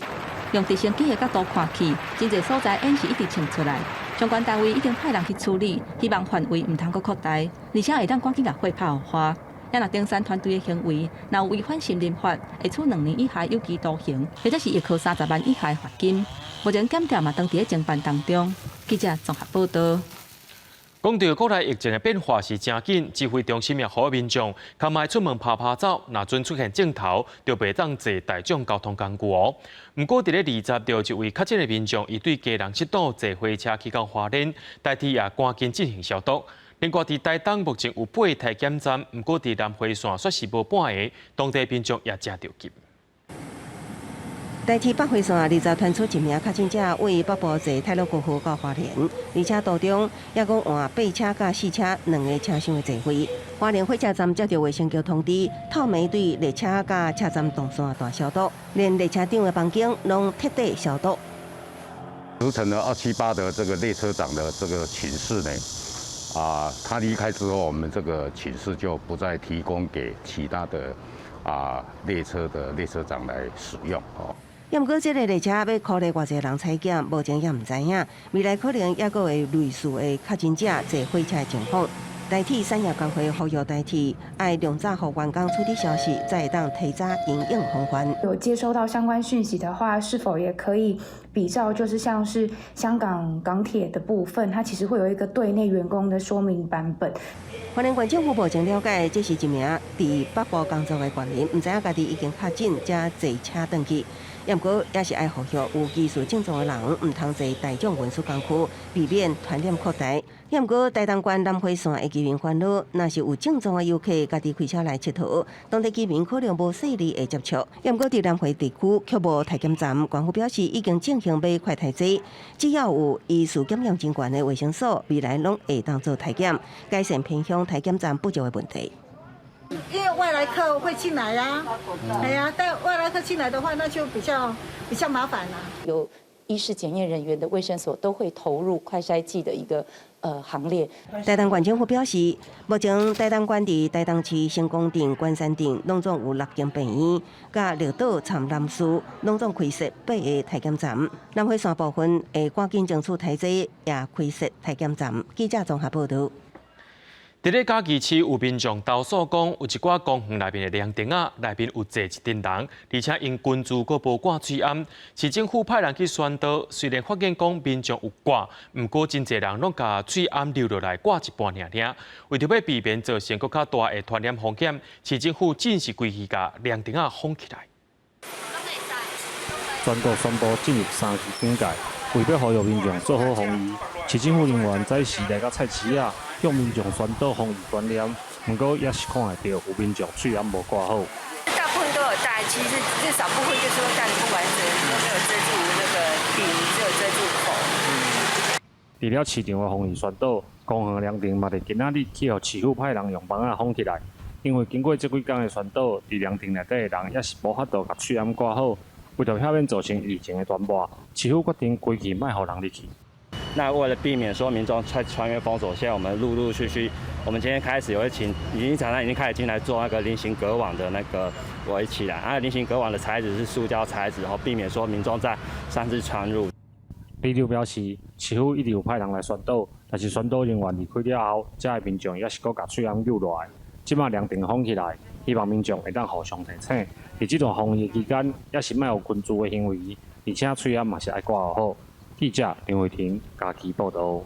用直升机的角度看去，真侪所在烟是一直冲出来，相关单位已经派人去处理，希望范围唔通阁扩大，而且会当赶紧甲火拍花。也若登山团队的行为，若有违反森林法，会处2年以下有期徒刑，或者是一扣30万以下的罚金。目前检调嘛当伫侦办当中。记者综合报道。讲到国内疫情的变化是真紧，指挥中心也呼吁民众，较莫出门拍走，若准出现镜头，就袂当坐大众交通工具哦。不过，伫咧20条一位确诊的民众，伊对家人7度坐火车去到花莲，代替也赶紧进行消毒。另外，伫台东目前有8个体检站，不过伫南回线却是无半个，当地民众也真着急。台铁北回线20传出一名确诊者为北部坐泰鲁国河到花莲，而且途中也讲换8车甲4车2个车厢的座位。花莲火车站接到卫生局通知，透暝对列车甲车站动线大消毒，连列车长的房间拢彻底消毒。组成了278的这个列车长的这个寝室呢。他离开之后，我们这个寝室就不再提供给其他的列车的列车长来使用哦。也毋过，这个列车要考虑偌济人采检，目前也毋知影，未来可能也阁会类似的确诊者坐火车的情况。台铁产业工会呼吁台铁爱量早互员工处理消息，才会当提早因应防范。有接收到相关讯息的话，是否也可以比照，就是像是香港港铁的部分，它其实会有一个对内员工的说明版本。花莲县政府目前了解，这是一名伫北部工作的官员，唔知影家己已经确诊，才坐车登去。也毋过，也是爱呼吁有技术症状的人，唔通坐大众运输工具，避免传染扩大。也毋过，台东县南回线的居民烦恼，若是有症状的游客家己开车来佚佗，当地居民可能无细腻的接触。也毋过，伫南回地区却无体检站，官府表示已经进行买快筛剂，只要有医师检验真悬的卫生所，未来拢会当做体检，改善偏乡体检站不足的问题。因为外来客会进来呀，哎呀，但外来客进来的话，那就比较麻烦啦。有医事检验人员的卫生所都会投入快筛剂的一个行列。台东县政府表示，目前台东县伫台东市成功镇、关山镇拢总有6间病院，甲绿岛、参南市拢总开设8个体检站。南回线部分会赶紧争取体制，也开设体检站。记者综合报道。伫咧嘉义市有民众投诉讲，有一寡公园内面的凉亭内面有坐一群人，而且因群住阁无挂水暗。市政府派人去宣导，虽然发现讲民众有挂，不过真侪人拢甲水暗流落来挂一半尔尔。为着要避免造成更较大的传染风险，市政府正式规划甲凉亭封起来。全国宣布进入3级警戒，为要呼吁民众做好防疫，市政府人员在时来到菜市啊，向民众宣导防疫观念。不过也是看会到有民众水暗无挂好。大部分都有戴，其实至少部分就是会戴不完整，都没有遮住那个鼻，只有遮住口。除了市场的防疫宣导，公园凉亭嘛，伫今仔日去互市府派人用网封起来。因为经过这几天的宣导，伫凉亭内底的人也是无法度把水暗挂好。为了避免造成疫情的传播，市府决定规期卖互人入去。那为了避免说民众穿越封锁，现在我们陆陆续续，我们今天开始有厂商已经开始进来做那个菱形隔网的那个围起来，菱形隔网的材质是塑胶材质，然后避免说民众在擅自穿入。李刘表示，市府一直有派人来宣导，但是宣导人员离开了后，这的民众也是搁把水暗lưu落来。即马凉亭封起来，希望民众会当互相提醒。在这段防疫期间，也是莫有群聚的行为，而且水暗嘛是爱挂好。记者林慧婷，嘉义报道。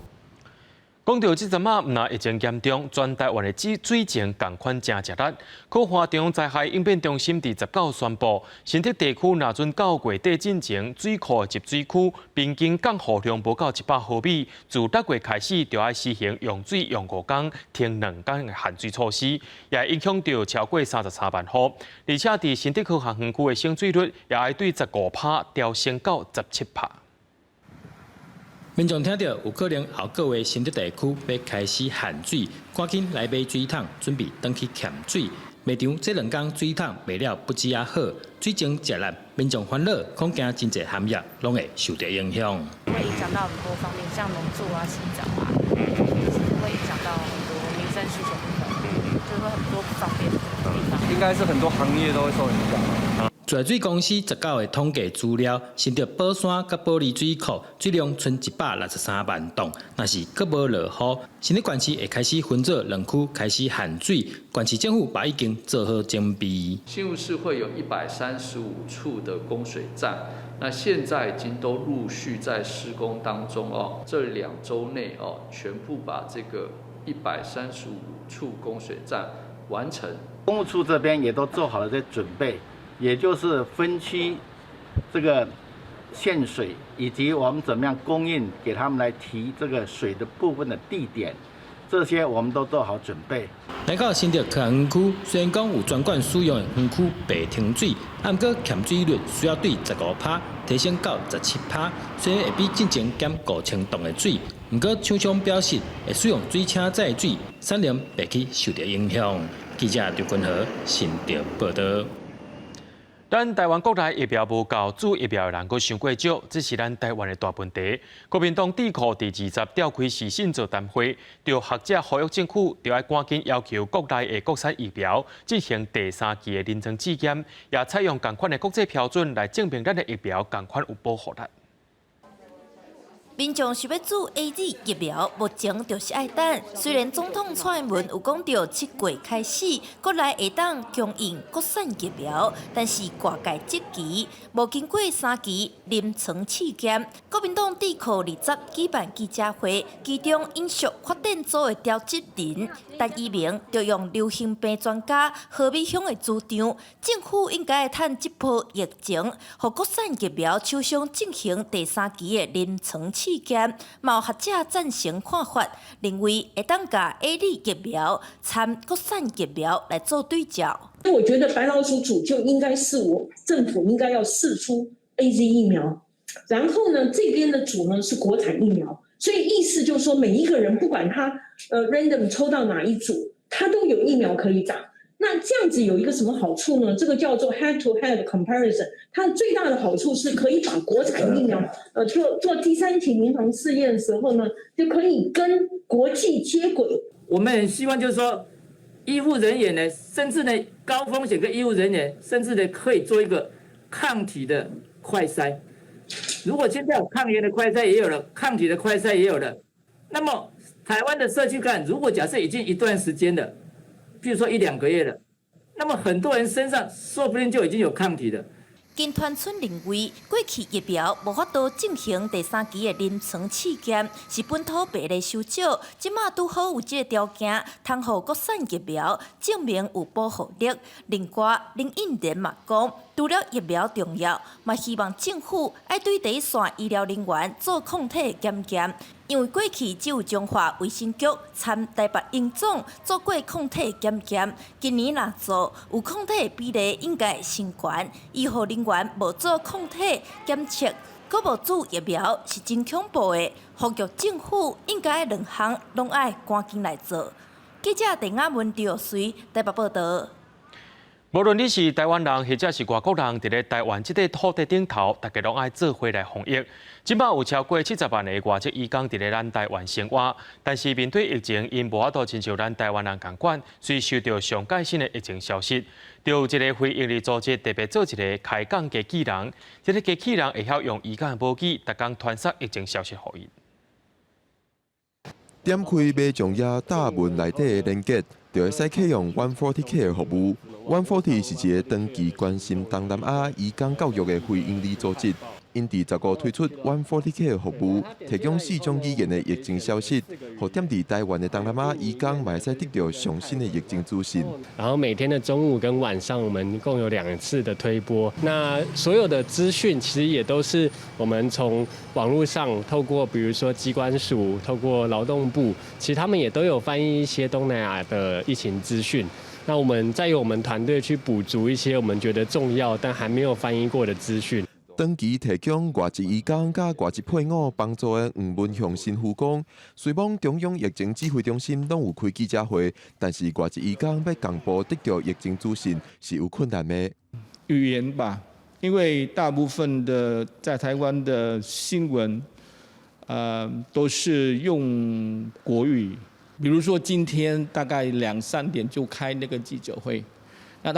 讲到即阵啊，毋但疫情严重，全台湾的水情同款真热力。科华中灾害应变中心伫19宣布，新竹地区若准9月底进前，水库集水区平均降雨量无到100毫米，自6月开始就要施行用水用5天、停2天的限水措施，也影响到超过33万户。而且伫新竹科学园区的省水率也要对15%调升到17%。民众听到有可能后个月新竹地区要开始限水，赶紧来买水桶，准备转去欠水。卖场这2天水桶卖了不止啊好，水情热烂，民众烦恼，恐惊真侪行业拢会受到影响。会影响到很多方面，像农作啊、洗澡啊，其实会影响到很多民生需求部分，就会很多不方便的地方。应该是很多行业都会受影响。自来水公司19月统计资料，新竹宝山甲保利水库水量剩163万吨，若是阁无落雨，新竹县市会开始分做2区开始限水。县市政府把已经做好准备。新竹市会有135处的供水站，那现在已经都陆续在施工当中哦。这2周内哦，全部把这个135处供水站完成。公务处这边也都做好了这准备。也就是分区这个限水，以及我们怎么样供应给他们来提这个水的部分的地点，这些我们都做好准备。来到新竹科学园区，虽然讲有专管使用的园区白停水，但不过欠水率需要对15%提升到17%，虽然会比之前减5000吨的水，不过厂商表示会使用水车载水，产量袂去受到影响。记者刘君和新竹报道。咱台湾国内疫苗无够，注疫苗的人阁伤过少，这是咱台湾的大问题。国民党智库第20调开时信座谈会，着学者呼吁政府着要赶紧要求国内的国产疫苗进行第3期的临床试验，也采用同款的国际标准来证明咱的疫苗同款有保护力。民众想要注 AZ 疫苗，目前就是爱等。虽然总统蔡英文有讲到7月开始，国内会当供应国产疫苗，但是挂界积期，无经过3期临床试验。国民党智库20举办记者会，其中引述发展组的调集人，但一名就用流行病专家何美香的主张，政府应该趁这波疫情，和国产疫苗厂商进行第3期的临床试验。有学者赞成看法，认为会当甲 AZ 疫苗参国产疫苗来做对照。我觉得白老鼠组就应该是政府应该要释出 AZ 疫苗，然后呢，这边的组呢是国产疫苗，所以意思就是说，每一个人不管他random 抽到哪一组，他都有疫苗可以打。那这样子有一个什么好处呢？这个叫做 head-to-head comparison， 它最大的好处是可以把国产疫苗做第3期临床试验的时候呢，就可以跟国际接轨。我们很希望就是说，医护人员呢，甚至呢高风险跟医护人员，甚至呢可以做一个抗体的快筛。如果现在有抗原的快筛也有了，抗体的快筛也有了，那么台湾的社区感染，如果假设已经一段时间了。譬如说1-2个月了，那么很多人身上说不定就已经有抗体了。金团村认为，过去疫苗无法度进行第3期的临床试验，是本土病例收少，即马拄好有这个条件，通互国产疫苗证明有保护力。另外，林应莲嘛讲，除了疫苗重要，嘛希望政府要对第一线医疗人员做抗体检验。因为过去只有中华卫生局参台北营总做过抗体检验，今年若做有抗体比例应该会升悬。医护人员无做抗体检测，阁无注疫苗是真恐怖的。呼吁政府应该2项拢爱赶紧来做。记者陈雅文、赵随台北报道。无论你是台湾人，或者是外国人，伫咧台湾这块土地顶头，大家拢爱做伙来防疫。今摆有超过70万个外籍移工伫咧咱台湾生活，但是面对疫情，因无法度亲像咱台湾人共款，虽受到上届新的疫情消息，就有一个非营利组织特别做一个开讲机器人，这个机器人会晓用移工的母语，逐工传输疫情消息互因。点开买종业大门内底的连结，就会使启用 140K 的服务。140是一个长期关心东南亚移工教育的非营利组织，因因伫15推出 140K 服务，提供4种语言的疫情消息，互踮伫台湾的东南亚移工嘛会使得到上新的疫情资讯。然后每天的中午跟晚上，我们共有2次的推播。那所有的资讯其实也都是我们从网络上透过，比如说机关署、透过劳动部，其实他们也都有翻译一些东南亚的疫情资讯。那我们再由我们团队去补足一些我们觉得重要但还没有翻译过的资讯。长期提供外籍移工甲外籍配偶帮助的黄文雄新妇讲，虽讲中央疫情指挥中心拢有开记者会，但是外籍移工要公布得到疫情资讯是有困难的。语言吧，因为大部分的在台湾的新闻，都是用国语。比如说今天大概2、3点就开那个记者会，那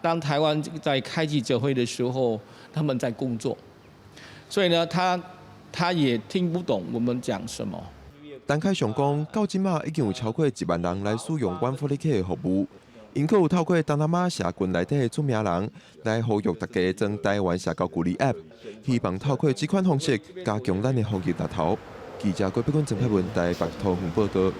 当台湾在开记者会的时候，他们在工作，所以呢，他也听不懂我们讲什么。陈凯翔讲，到今嘛已经有超过1万人来使用 140K 的服务，因佫有透过东南亚社群内底的出名人来呼吁大家装台湾社交距离 App， 希望透过这款方式加强咱的防疫力头。记者郭碧君、郑凯文台北桃园报道。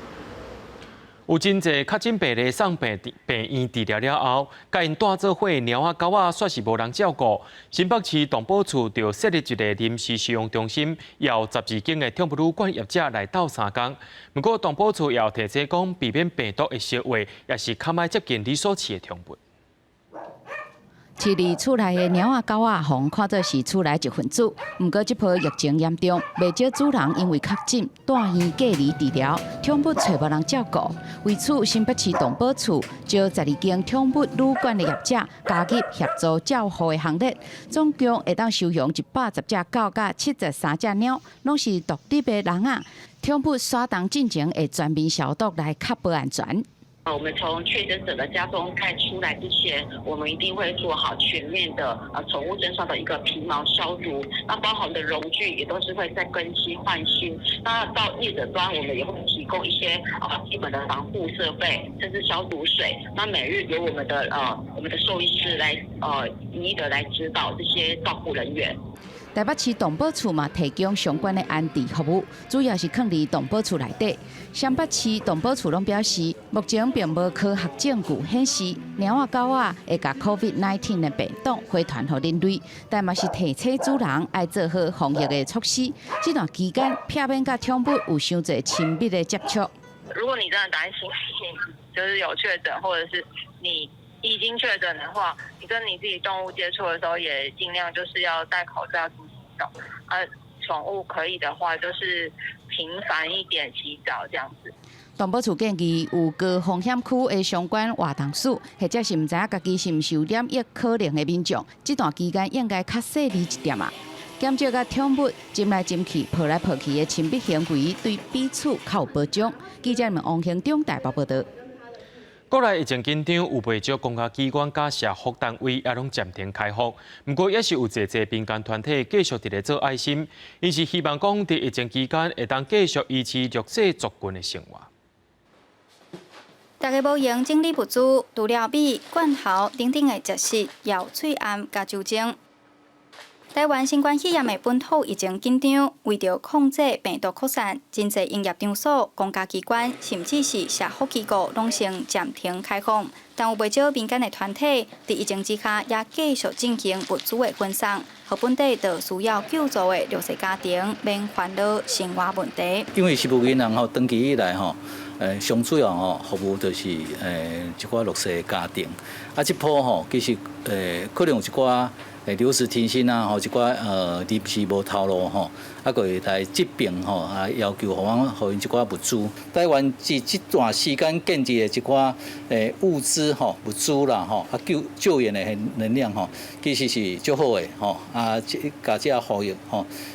有真侪确诊病例送病院治疗了后，甲因带做伙猫仔狗仔，煞是无人照顾。新北市动保处就设立一个临时收容中心，要12间的宠物旅馆业者来斗3工。不过动保处也提醒讲，避免病毒的烧化，也是较莫接近你所饲的宠物。饲伫厝内的猫仔狗仔，互看做是厝内一份子。不过，这波疫情严重，袂少主人因为确诊住院隔离治疗，宠物找无人照顾。为此，新北市动保处招12间宠物旅馆的业者加入协助照护的行列，总共会当收容110只狗甲73只猫，拢是独立的人啊。宠物刷动进前会全面消毒来确保安全。我们从确诊者的家中带出来之前，我们一定会做好全面的宠物身上的一个皮毛消毒，那包含的笼具也都是会再更新换新。那到业者端，我们也会提供一些基本的防护设备，甚至消毒水。那每日由我们的兽医师来一一的来指导这些照顾人员。台北市动保处嘛提供相关的安置服务，主要是放伫动保处内底。新北市动保处拢表示，目前并无科学证据显示猫仔狗仔会甲 COVID-19 的病毒回传予人类，但嘛是提醒主人爱做好防疫的措施。这段期间，避免甲宠物有伤侪亲密的接触。如果你真的担心就是有确诊，或者是你已经确诊的话，你跟你自己动物接触的时候，也尽量就是要戴口罩、勤洗手。宠物可以的话，就是频繁一点洗澡这样子。动保处建议有高风险区的相关活动处，或者是唔知影家己是唔是有染疫可能的民众，这段期间应该较细腻一点啊。减少甲宠物进来进去、抱来抱去的亲密行为，对彼此较有保障。记者们王兴中台北报道。国内疫情紧张，有不少公家机关甲社福单位也拢暂停开放。不过，也是有侪民间团体继续伫咧做爱心，因是希望讲伫疫情期间会当继续维持弱势族群的生活。大家无用整理物资，除了米、罐头等等的食食、药、喙暗加酒精。台湾新冠肺炎的本土疫情紧张，为着控制病毒扩散，真侪营业场所、公家机关甚至是社福机构拢先暂停开放。但有不少民间的团体伫疫情之下，也继续进行物资的分送，和本地就需要救助的弱势家庭免烦恼生活问题。因为食物银行长期以来上主要服务就是一寡弱势家庭。这波其实可能有一寡。留职停薪啊，一寡临时无头路啊，个来疾病啊，要求互因一寡物资。台湾这段时间建立的一寡物资物资啦救援的能量其实是足好的家这呼吁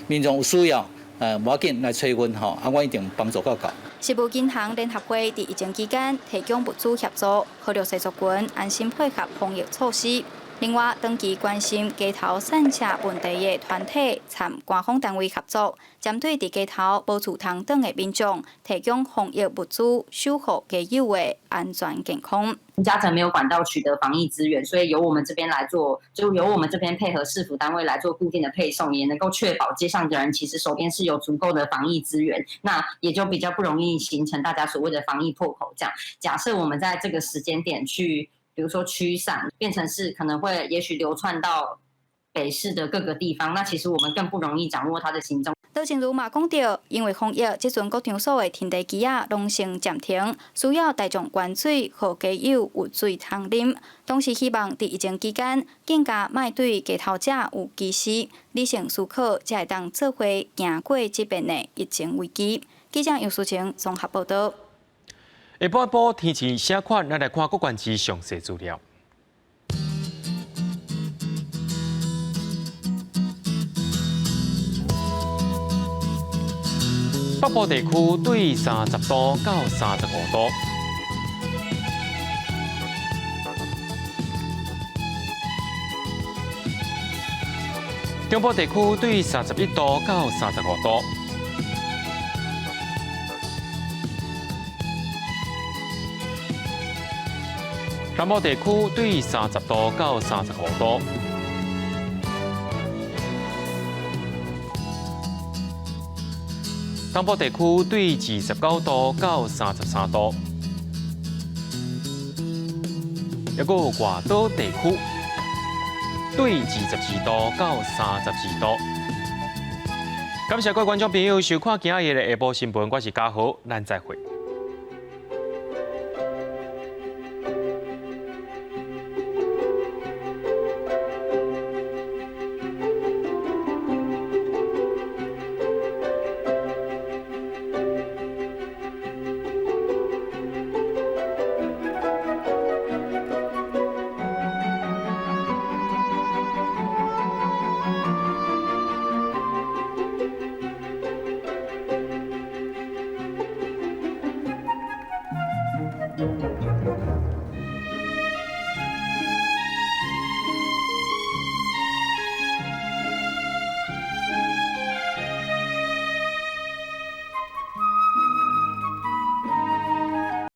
民众有需要无要紧来找阮我一定帮助到到。食物银行联合会伫疫情期间提供物资协助，互弱势族群安心配合防疫措施。另外，长期关心街头散车问题的团体，参官方单位合作，针对伫街头无厝通等的民众，提供防疫物资，守护街友的安全健康。嘉诚没有管道取得防疫资源，所以由我们这边来做，就由我们这边配合市府单位来做固定的配送，也能够确保街上的人其实手边是有足够的防疫资源，那也就比较不容易形成大家所谓的防疫破口。这样，假设我们在这个时间点去，比如说驱散，变成是可能会也许流窜到北市的各个地方，那其实我们更不容易掌握它的行踪。刘静茹嘛讲到，因为防疫，即阵各场所的天地机啊拢先暂停，需要大众关水，互街友有水通啉。同时希望伫疫情期间，更加莫对街头者有歧视，理性思考，才会当做伙行过这边的疫情危机。记者杨淑晴综合报道。下晡一波天气写款，咱来看各县市详细资料。北部地区对30度到35度，中部地区对31度到35度，南部地区对30度到35度。东部地区对29度到33度，还有外岛地区对22度到32度。感谢各位观众朋友收看今日的下晡新闻，我是嘉豪，咱再会。